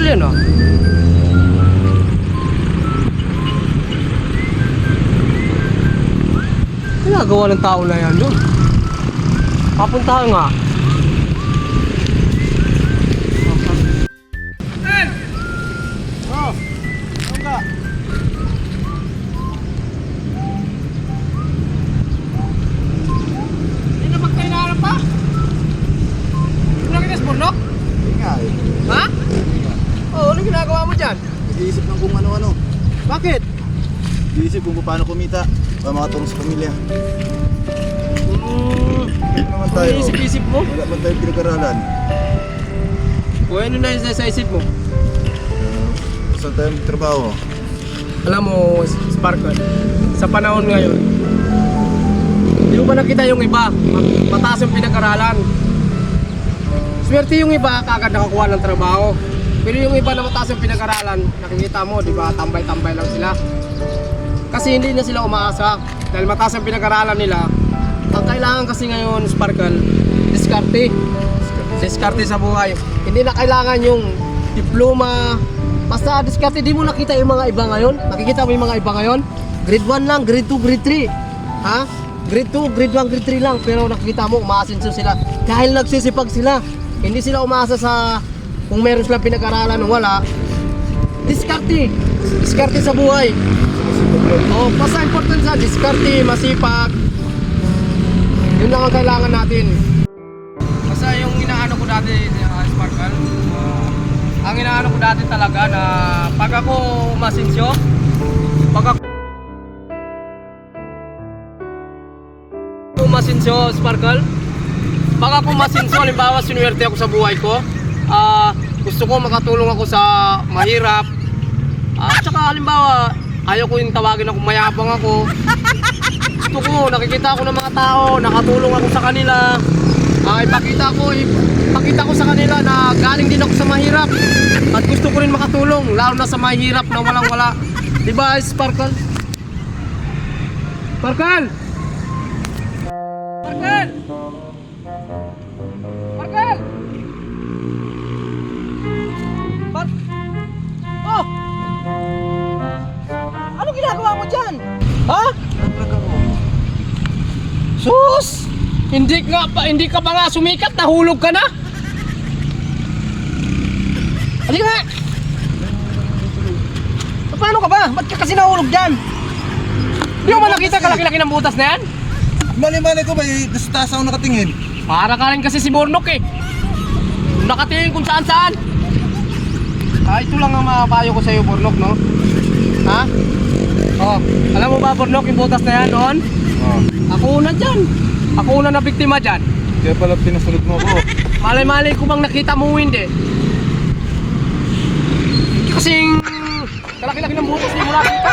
yan ah. Ginagawa ng tao na yan doon. Papuntahan nga. Oh, enggak. Hindi na magkainaran pa? Hindi na kinis bundok? Ingat. Ha? Oo, ano ginagawa mo dyan? Nag-iisip ng kung ano-ano. Bakit? Nag-iisip kung paano kumita para makatulong sa pamilya. Ano naman tayo? Isip-isip mo? Wala man tayong pinag-aralan. O ano na yung sa isip mo? Saan tayo magtrabaho? Alam mo, Sparkle, sa panahon ngayon, hindi mo ba nakita yung iba, mataas yung pinag-aralan. Swerte yung iba, kagad nakakuha ng trabaho. Pero yung iba na mataas yung pinag-aralan, nakikita mo, di ba, tambay-tambay lang sila. Kasi hindi na sila umaasa. Dahil mataas yung pinag-aralan nila, ang kailangan kasi ngayon, Sparkle, diskarte. Diskarte sa buhay. Hindi na kailangan yung diploma. Basta diskarte, di mo nakita yung mga iba ngayon? Nakikita mo yung mga iba ngayon? Grade 1 lang, grade 2, grade 3. Ha? Grade 2, grade 1, grade 3 lang. Pero nakikita mo, umaasenso sila. Dahil nagsisipag sila. Hindi sila umaasa sa kung meron silang pinag-aralan o wala. Diskarte. Diskarte sa buhay. Oh, basta important sa diskarte, masipag. Yun lang ang kailangan natin. Basta yung inaano ko dati, Sparkle, ang inaano ko dati talaga na pag ako umasinsyo, pag ako umasinsyo, Sparkle, pag ako umasinsyo, halimbawa sinuwerte ako sa buhay ko, gusto ko makatulong ako sa mahirap, at saka halimbawa ayaw ko yung tawagin ako mayabang ako. Gusto ko, nakikita ko ng mga tao, nakatulong ako sa kanila. Ipakita ko sa kanila na galing din ako sa mahirap. At gusto ko rin makatulong, lalo na sa mahirap na walang wala. Diba, Sparkle? Sparkle! Sparkle! Sparkle! Oh! Ano ginagawa mo dyan? Ha? Sus! Hindi ka pa nga sumikat, nahulog ka na? Halika nga! Paano ka ba? Ba't ka kasi nahulog dyan? Hindi mo ba nakita kalaki-laki ng butas na yan? Mali-mali ko, may taas ako nakatingin. Para ka rin kasi si Bornok eh. Nakatingin kung saan-saan. Ito lang ang mapapayo ko sa'yo, Bornok, no? Ha? Oh, alam mo ba, Bornok, yung butas na yan noon? Oh. Ako una dyan. Ako una na biktima dyan. Kaya pala pinasunod mo ako. Malay-malay ko bang nakita mo hindi? Kasing kalaki-laki ng butas, hindi mo nakita.